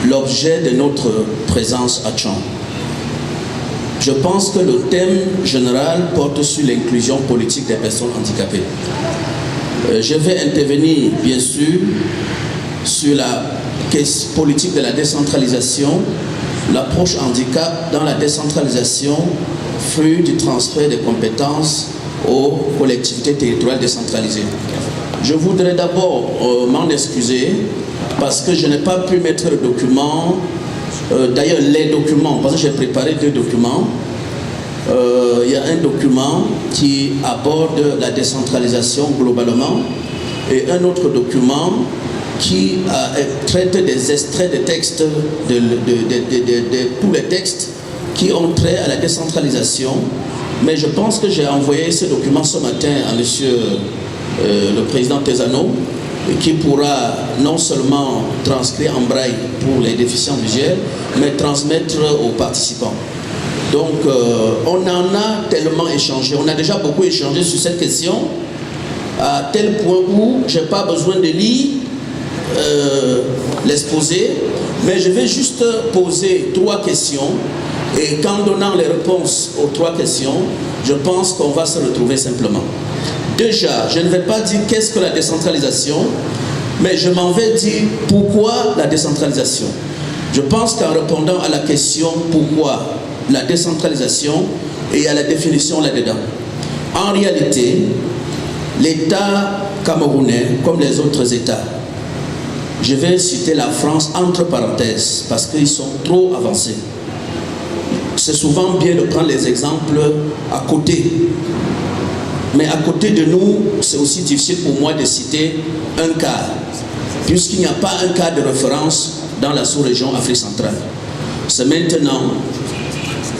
l'objet de notre présence à Tchon. Je pense que le thème général porte sur l'inclusion politique des personnes handicapées. Je vais intervenir, bien sûr, sur la politique de la décentralisation, l'approche handicap dans la décentralisation, fruit du transfert des compétences aux collectivités territoriales décentralisées. Je voudrais d'abord m'en excuser parce que je n'ai pas pu mettre le document, d'ailleurs les documents, parce que j'ai préparé 2 documents. Il y a un document qui aborde la décentralisation globalement et un autre document qui traite des extraits de textes, de tous les textes qui ont trait à la décentralisation. Mais je pense que j'ai envoyé ce document ce matin à monsieur le président Tezano, qui pourra non seulement transcrire en braille pour les déficients visuels, mais transmettre aux participants. Donc, on en a tellement échangé, on a déjà beaucoup échangé sur cette question, à tel point où je n'ai pas besoin de lire l'exposé, mais je vais juste poser 3 questions, et qu'en donnant les réponses aux 3 questions, je pense qu'on va se retrouver simplement. Déjà, je ne vais pas dire qu'est-ce que la décentralisation, mais je m'en vais dire pourquoi la décentralisation. Je pense qu'en répondant à la question pourquoi la décentralisation et à la définition là-dedans, en réalité, l'État camerounais, comme les autres États, je vais citer la France entre parenthèses parce qu'ils sont trop avancés. C'est souvent bien de prendre les exemples à côté. Mais à côté de nous, c'est aussi difficile pour moi de citer un cas, puisqu'il n'y a pas un cas de référence dans la sous-région Afrique centrale. C'est maintenant,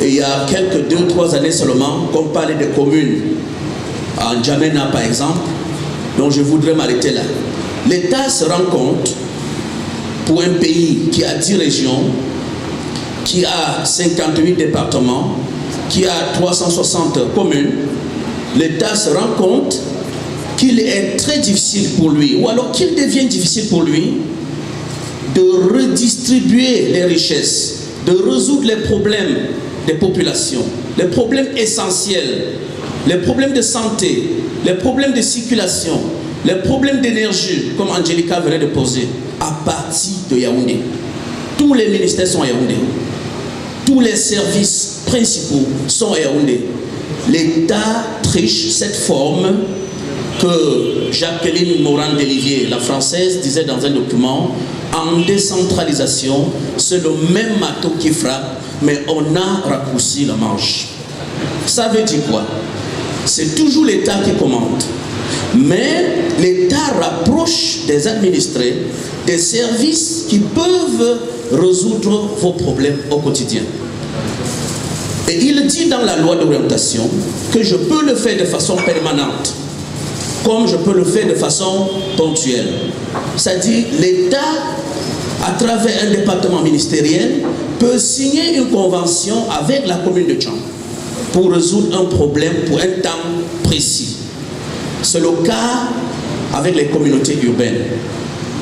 et il y a quelques 2-3 années seulement, qu'on parlait des communes, en Djamena par exemple, dont je voudrais m'arrêter là. L'État se rend compte, pour un pays qui a 10 régions, qui a 58 départements, qui a 360 communes, l'État se rend compte qu'il est très difficile pour lui, ou alors qu'il devient difficile pour lui, de redistribuer les richesses, de résoudre les problèmes des populations, les problèmes essentiels, les problèmes de santé, les problèmes de circulation, les problèmes d'énergie, comme Angelica venait de poser, à partir de Yaoundé. Tous les ministères sont à Yaoundé. Tous les services principaux sont à Yaoundé. L'État triche cette forme que Jacqueline Morin-Delivier, la française, disait dans un document: en décentralisation, c'est le même marteau qui frappe, mais on a raccourci la manche. Ça veut dire quoi? C'est toujours l'État qui commande, mais l'État rapproche des administrés des services qui peuvent résoudre vos problèmes au quotidien. Et il dit dans la loi d'orientation que je peux le faire de façon permanente, comme je peux le faire de façon ponctuelle. C'est-à-dire l'État, à travers un département ministériel, peut signer une convention avec la commune de Tchon pour résoudre un problème pour un temps précis. C'est le cas avec les communautés urbaines.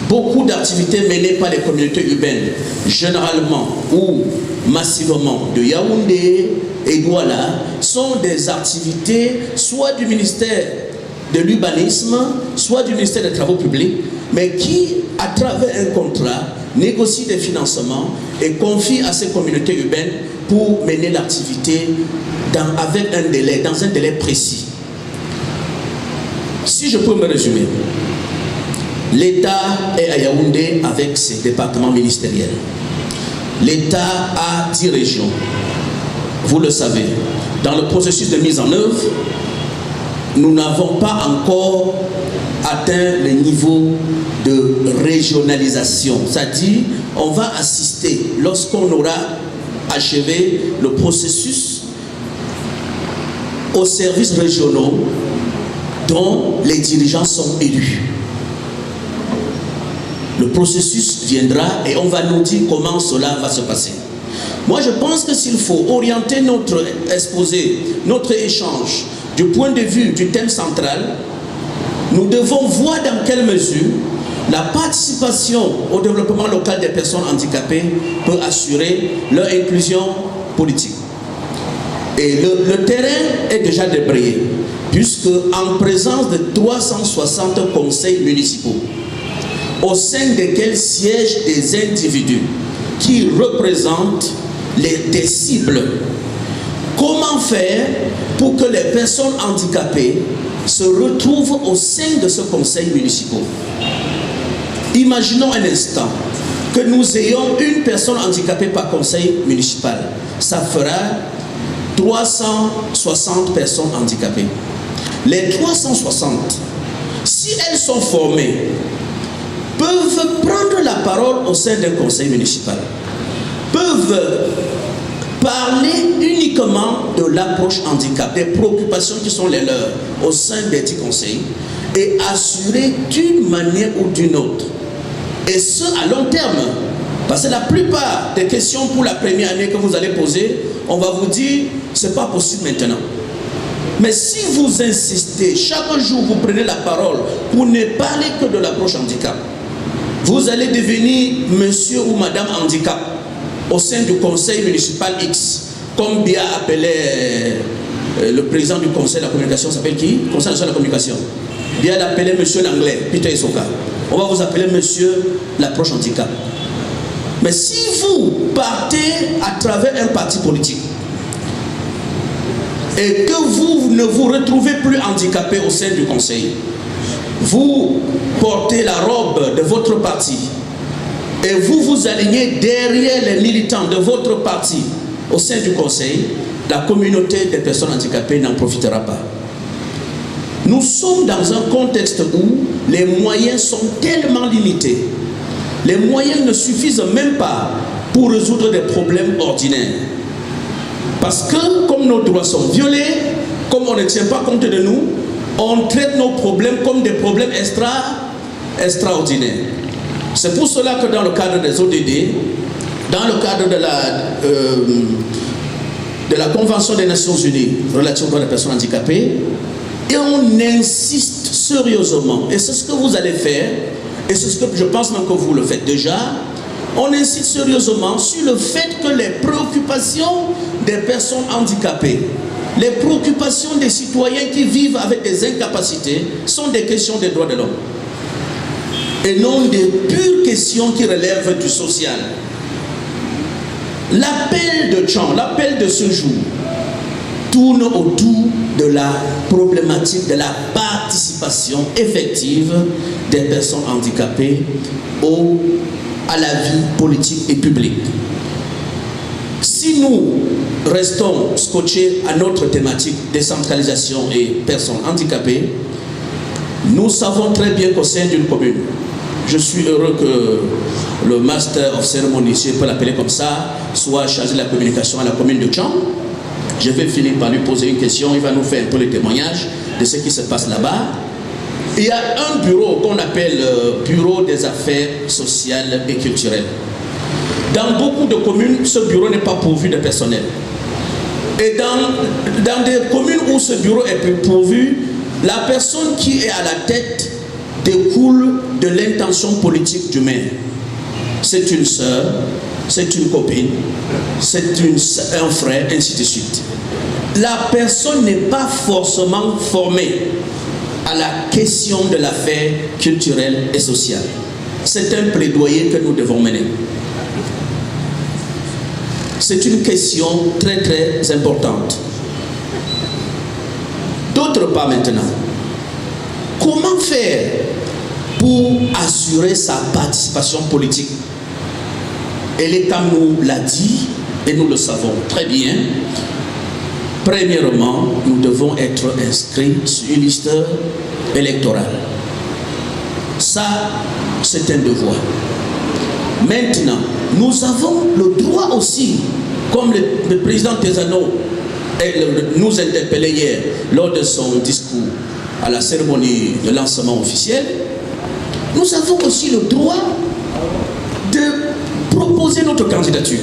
Beaucoup d'activités menées par les communautés urbaines, généralement ou massivement de Yaoundé et Douala, sont des activités soit du ministère de l'urbanisme, soit du ministère des travaux publics, mais qui, à travers un contrat, négocient des financements et confient à ces communautés urbaines pour mener l'activité avec un délai, dans un délai précis. Si je peux me résumer, l'État est à Yaoundé avec ses départements ministériels. L'État a 10 régions. Vous le savez, dans le processus de mise en œuvre, nous n'avons pas encore atteint le niveau de régionalisation. C'est-à-dire, on va assister, lorsqu'on aura achevé le processus, aux services régionaux dont les dirigeants sont élus. Le processus viendra et on va nous dire comment cela va se passer. Moi, je pense que s'il faut orienter notre exposé, notre échange, du point de vue du thème central, nous devons voir dans quelle mesure La participation au développement local des personnes handicapées peut assurer leur inclusion politique. Et le terrain est déjà débrayé, puisque en présence de 360 conseils municipaux, au sein desquels siègent des individus qui représentent des cibles. Comment faire pour que les personnes handicapées se retrouvent au sein de ce conseil municipal? Imaginons un instant que nous ayons une personne handicapée par conseil municipal. Ça fera 360 personnes handicapées. Les 360, si elles sont formées, peuvent prendre la parole au sein d'un conseil municipal, peuvent parler uniquement de l'approche handicap, des préoccupations qui sont les leurs au sein des 10 conseils et assurer d'une manière ou d'une autre, et ce à long terme, parce que la plupart des questions pour la première année que vous allez poser, on va vous dire c'est pas possible maintenant. Mais si vous insistez, chaque jour vous prenez la parole pour ne parler que de l'approche handicap, vous allez devenir monsieur ou madame handicap au sein du conseil municipal X, comme bien appelé le président du conseil de la communication, s'appelle qui? Conseil national de la communication. Bien appelé monsieur l'anglais, Peter Isoka. On va vous appeler monsieur l'approche handicap. Mais si vous partez à travers un parti politique et que vous ne vous retrouvez plus handicapé au sein du conseil, vous portez la robe de votre parti et vous vous alignez derrière les militants de votre parti au sein du conseil, la communauté des personnes handicapées n'en profitera pas. Nous sommes dans un contexte où les moyens sont tellement limités. Les moyens ne suffisent même pas pour résoudre des problèmes ordinaires. Parce que comme nos droits sont violés, comme on ne tient pas compte de nous, on traite nos problèmes comme des problèmes extraordinaires. C'est pour cela que dans le cadre des ODD, dans le cadre de la Convention des Nations Unies relative aux droits des personnes handicapées, et on insiste sérieusement, et c'est ce que vous allez faire, et c'est ce que je pense même que vous le faites déjà, on insiste sérieusement sur le fait que les préoccupations des personnes handicapées, les préoccupations des citoyens qui vivent avec des incapacités sont des questions des droits de l'homme et non des pures questions qui relèvent du social. L'appel de Jean, l'appel de ce jour tourne autour de la problématique de la participation effective des personnes handicapées à la vie politique et publique. Si nous restons scotchés à notre thématique décentralisation et personnes handicapées, nous savons très bien qu'au sein d'une commune, je suis heureux que le Master of Ceremony, si on peut l'appeler comme ça, soit chargé de la communication à la commune de Tchang. Je vais finir par lui poser une question, il va nous faire un peu le témoignage de ce qui se passe là-bas. Il y a un bureau qu'on appelle Bureau des affaires sociales et culturelles. Dans beaucoup de communes, ce bureau n'est pas pourvu de personnel. Et dans des communes où ce bureau est pourvu, la personne qui est à la tête découle de l'intention politique du maire. C'est une sœur, c'est une copine, c'est un frère, ainsi de suite. La personne n'est pas forcément formée à la question de l'affaire culturelle et sociale. C'est un plaidoyer que nous devons mener. C'est une question très très importante. D'autre part maintenant, comment faire pour assurer sa participation politique? Et l'État nous l'a dit, et nous le savons très bien. Premièrement, nous devons être inscrits sur une liste électorale. Ça, c'est un devoir. Maintenant, nous avons le droit aussi, comme le président Tezano nous interpellait hier lors de son discours à la cérémonie de lancement officiel, nous avons aussi le droit de proposer notre candidature.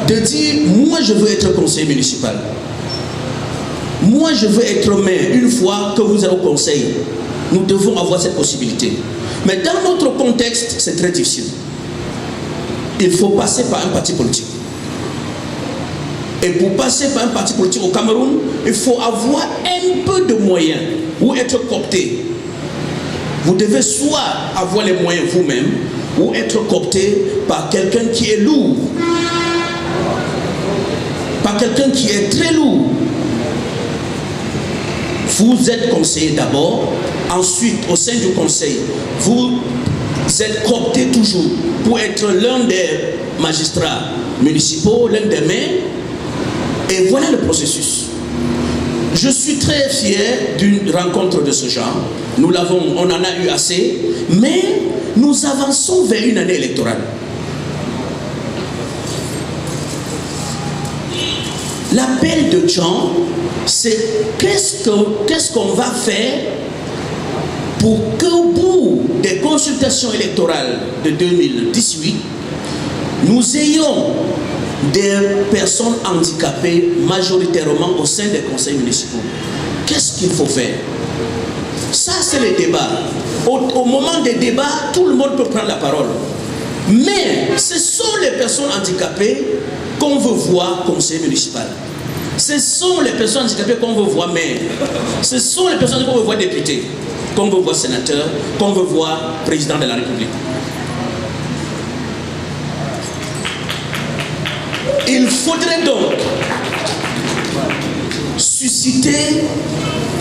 De dire, moi je veux être conseiller municipal. Moi je veux être maire une fois que vous êtes au conseil. Nous devons avoir cette possibilité. Mais dans notre contexte, c'est très difficile. Il faut passer par un parti politique. Et pour passer par un parti politique au Cameroun, il faut avoir un peu de moyens ou être coopté. Vous devez soit avoir les moyens vous-même ou être coopté par quelqu'un qui est lourd. Par quelqu'un qui est très lourd. Vous êtes conseiller d'abord, ensuite au sein du conseil, vous êtes coopté toujours pour être l'un des magistrats municipaux, l'un des maires, et voilà le processus. Je suis très fier d'une rencontre de ce genre. On en a eu assez, mais nous avançons vers une année électorale. L'appel de Jean, c'est qu'est-ce qu'on va faire pour qu'au bout des consultations électorales de 2018, nous ayons des personnes handicapées majoritairement au sein des conseils municipaux. Qu'est-ce qu'il faut faire? Ça, c'est le débat. Au moment des débats, tout le monde peut prendre la parole. Mais ce sont les personnes handicapées qu'on veut voir conseiller municipal. Ce sont les personnes handicapées qu'on veut voir maire. Ce sont les personnes qu'on veut voir député, qu'on veut voir sénateur, qu'on veut voir président de la République. Il faudrait donc susciter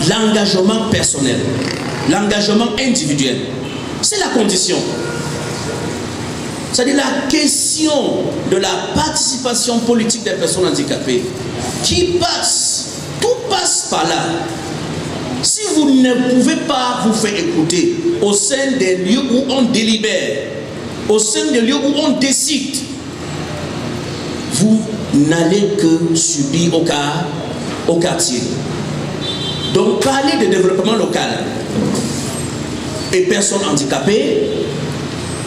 l'engagement personnel, l'engagement individuel. C'est la condition. C'est-à-dire la question de la participation politique des personnes handicapées qui passe, tout passe par là. Si vous ne pouvez pas vous faire écouter au sein des lieux où on délibère, au sein des lieux où on décide, vous n'allez que subir au quartier. Donc parler de développement local et personnes handicapées,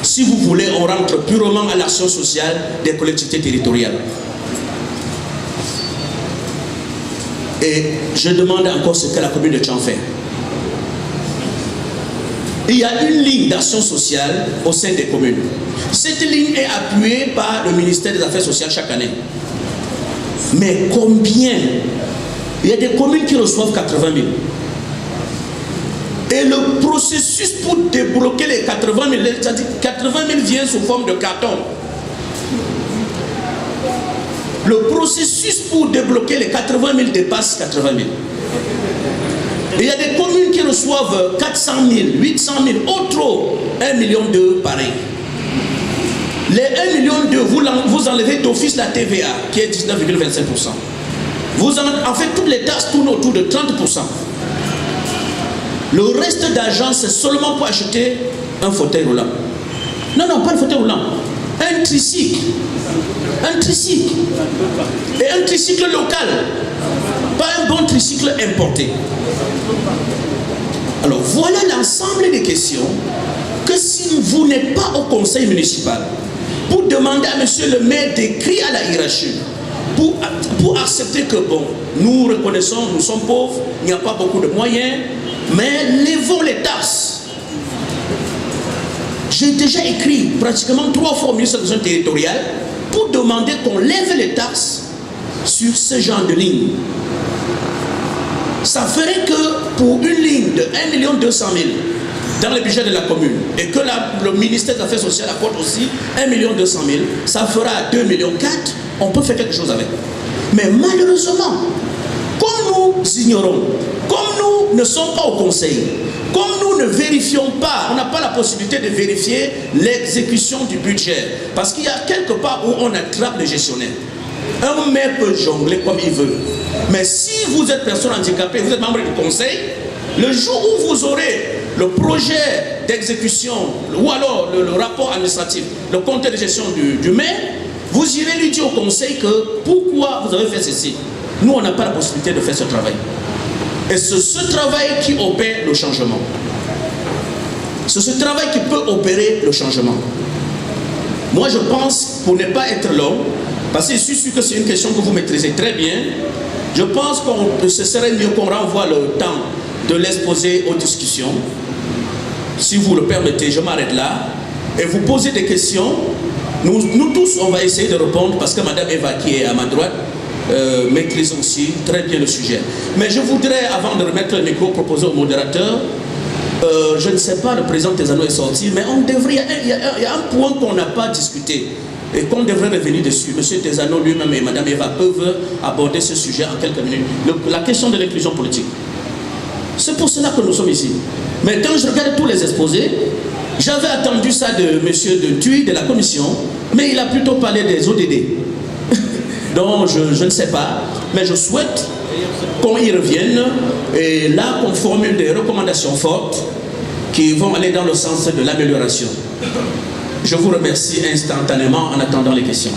si vous voulez, on rentre purement à l'action sociale des collectivités territoriales. Et je demande encore ce que la commune de Tchang fait. Il y a une ligne d'action sociale au sein des communes. Cette ligne est appuyée par le ministère des Affaires sociales chaque année. Mais combien? Il y a des communes qui reçoivent 80 000. Et le processus pour débloquer les 80 000, c'est-à-dire 80 000 vient sous forme de carton. Le processus pour débloquer les 80 000 dépasse 80 000. Et il y a des communes qui reçoivent 400 000, 800 000, autres 1,2 million pareil. Les 1,2 million, vous enlevez d'office la TVA qui est 19,25%. En fait, toutes les taxes tournent autour de 30%. Le reste d'argent, c'est seulement pour acheter un fauteuil roulant. Non, non, pas un fauteuil roulant. Un tricycle. Un tricycle. Et un tricycle local. Pas un bon tricycle importé. Alors, voilà l'ensemble des questions que si vous n'êtes pas au conseil municipal, pour demander à monsieur le maire d'écrire à la hiérarchie, pour accepter que, bon, nous reconnaissons, nous sommes pauvres, il n'y a pas beaucoup de moyens, mais levons les taxes. J'ai déjà écrit pratiquement 3 fois au ministère de l'Administration territoriale pour demander qu'on lève les taxes sur ce genre de ligne. Ça ferait que pour une ligne de 1 200 000 dans le budget de la commune et que le ministère des Affaires sociales apporte aussi 1 200 000, ça fera 2,4 millions, on peut faire quelque chose avec. Mais malheureusement, comme nous ignorons, comme nous ne sommes pas au conseil, comme nous ne vérifions pas, on n'a pas la possibilité de vérifier l'exécution du budget, parce qu'il y a quelque part où on attrape les gestionnaires. Un maire peut jongler comme il veut. Mais si vous êtes personne handicapée, vous êtes membre du conseil, le jour où vous aurez le projet d'exécution ou alors le rapport administratif, le compte de gestion du maire, vous irez lui dire au conseil que pourquoi vous avez fait ceci. Nous, on n'a pas la possibilité de faire ce travail. Et c'est ce travail qui opère le changement. C'est ce travail qui peut opérer le changement. Moi, je pense, pour ne pas être long, parce que je suis sûr que c'est une question que vous maîtrisez très bien, je pense que ce serait mieux qu'on renvoie le temps de l'exposer aux discussions si vous le permettez, je m'arrête là et vous posez des questions. Nous tous, on va essayer de répondre parce que Madame Eva, qui est à ma droite, maîtrise aussi très bien le sujet. Mais je voudrais, avant de remettre le micro, proposer au modérateur, je ne sais pas, le président Tezano est sorti, mais on devrait, il y a un point qu'on n'a pas discuté et qu'on devrait revenir dessus. Monsieur Tezano lui-même et Madame Eva peuvent aborder ce sujet en quelques minutes. La question de l'inclusion politique. C'est pour cela que nous sommes ici. Mais quand je regarde tous les exposés, j'avais attendu ça de monsieur de Thuy, de la commission, mais il a plutôt parlé des ODD. Donc je ne sais pas, mais je souhaite qu'on y revienne et là qu'on formule des recommandations fortes qui vont aller dans le sens de l'amélioration. Je vous remercie instantanément en attendant les questions.